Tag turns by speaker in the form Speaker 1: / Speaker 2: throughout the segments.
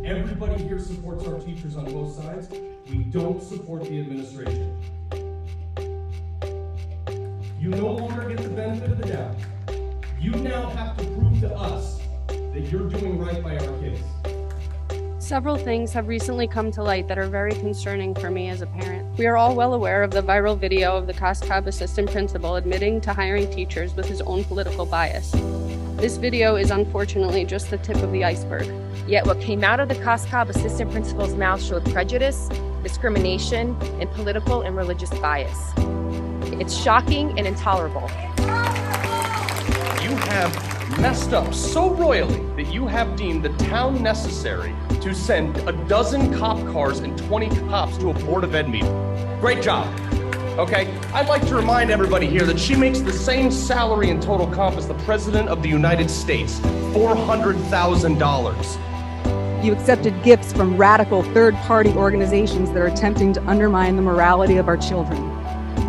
Speaker 1: Everybody here supports our teachers on both sides. We don't support the administration. You no longer get the benefit of the doubt. You now have to prove to us that you're doing right by our kids.
Speaker 2: Several things have recently come to light that are very concerning for me as a parent. We are all well aware of the viral video of the COSCOB assistant principal admitting to hiring teachers with his own political bias. This video is unfortunately just the tip of the iceberg.
Speaker 3: Yet what came out of the COSCOB assistant principal's mouth showed prejudice, discrimination, and political and religious bias. It's shocking and intolerable.
Speaker 4: You have messed up so royally that you have deemed the town necessary to send 12 cop cars and 20 cops to a Board of Ed meeting. Great job. Okay, I'd like to remind everybody here that she makes the same salary and total comp as the President of the United States, $400,000.
Speaker 5: You accepted gifts from radical third-party organizations that are attempting to undermine the morality of our children.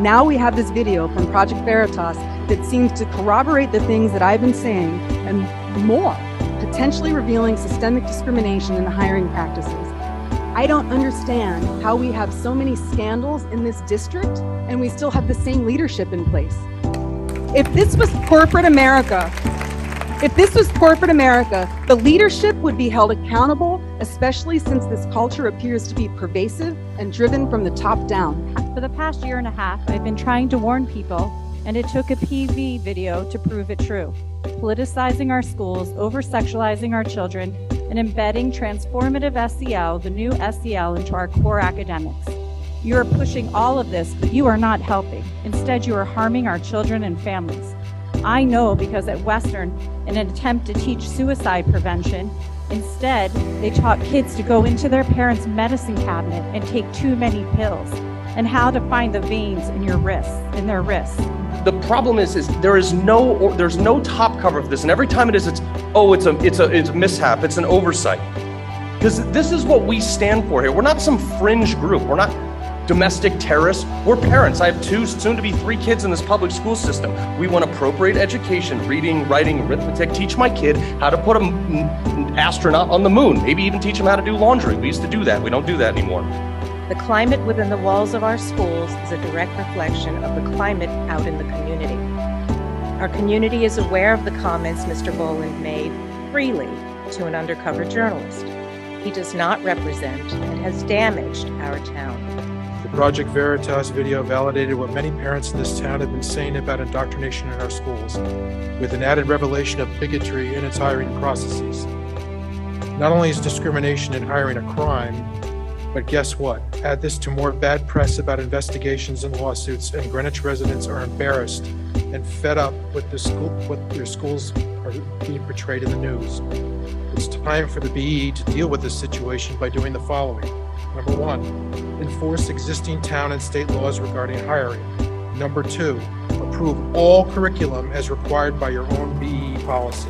Speaker 5: Now we have this video from Project Veritas that seems to corroborate the things that I've been saying and more, potentially revealing systemic discrimination in hiring practices. I don't understand how we have so many scandals in this district and we still have the same leadership in place. If this was corporate America, the leadership would be held accountable, especially since this culture appears to be pervasive and driven from the top down.
Speaker 6: For the past year and a half, I've been trying to warn people, and it took a PV video to prove it true. Politicizing our schools, over-sexualizing our children, and embedding transformative SEL, the new SEL, into our core academics. You are pushing all of this, but you are not helping. Instead, you are harming our children and families. I know because at Western, in an attempt to teach suicide prevention, instead, they taught kids to go into their parents' medicine cabinet and take too many pills, and how to find the veins in their wrists.
Speaker 4: The problem is there's no top cover for this, and every time it's a mishap, it's an oversight. Because this is what we stand for here. We're not some fringe group. We're not domestic terrorists. We're parents. I have 2, soon to be 3 kids in this public school system. We want appropriate education, reading, writing, arithmetic, teach my kid how to put an astronaut on the moon, maybe even teach him how to do laundry. We used to do that. We don't do that anymore.
Speaker 7: The climate within the walls of our schools is a direct reflection of the climate out in the community. Our community is aware of the comments Mr. Boland made freely to an undercover journalist. He does not represent and has damaged our town.
Speaker 8: The Project Veritas video validated what many parents in this town have been saying about indoctrination in our schools, with an added revelation of bigotry in its hiring processes. Not only is discrimination in hiring a crime, but guess what? Add this to more bad press about investigations and lawsuits, and Greenwich residents are embarrassed and fed up with what their schools are being portrayed in the news. It's time for the BE to deal with this situation by doing the following. Number 1, enforce existing town and state laws regarding hiring. Number 2, approve all curriculum as required by your own BE policy.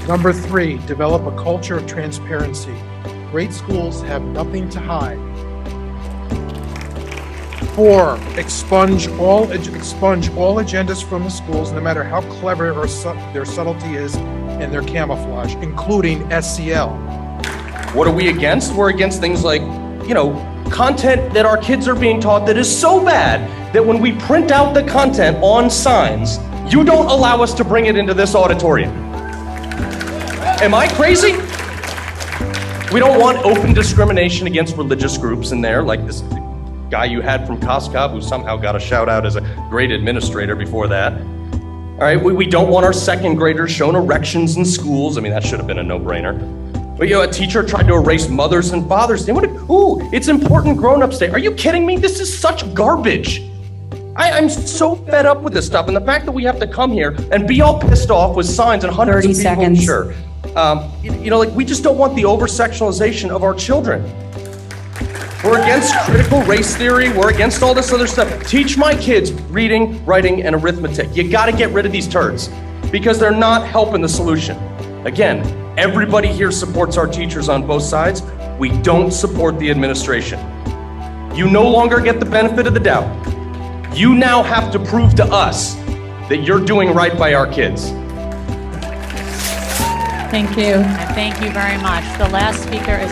Speaker 8: Number 3, develop a culture of transparency. Great schools have nothing to hide. 4, expunge all agendas from the schools, no matter how clever or their subtlety is and their camouflage, including SEL.
Speaker 4: What are we against? We're against things like, content that our kids are being taught that is so bad that when we print out the content on signs, you don't allow us to bring it into this auditorium. Am I crazy? We don't want open discrimination against religious groups in there, like this guy you had from COSCOB who somehow got a shout out as a great administrator before that. All right, we don't want our second graders showing erections in schools. I mean, that should have been a no-brainer. But a teacher tried to erase Mother's and Father's Day. It's important grown-ups day. Are you kidding me? This is such garbage. I'm so fed up with this stuff, and the fact that we have to come here and be all pissed off with signs and hundreds of people.
Speaker 5: 30 seconds.
Speaker 4: Sure. We just don't want the over-sexualization of our children. We're against critical race theory. We're against all this other stuff. Teach my kids reading, writing, and arithmetic. You gotta get rid of these turds because they're not helping the solution. Again, everybody here supports our teachers on both sides. We don't support the administration. You no longer get the benefit of the doubt. You now have to prove to us that you're doing right by our kids.
Speaker 9: Thank you. And thank you very much. The last speaker is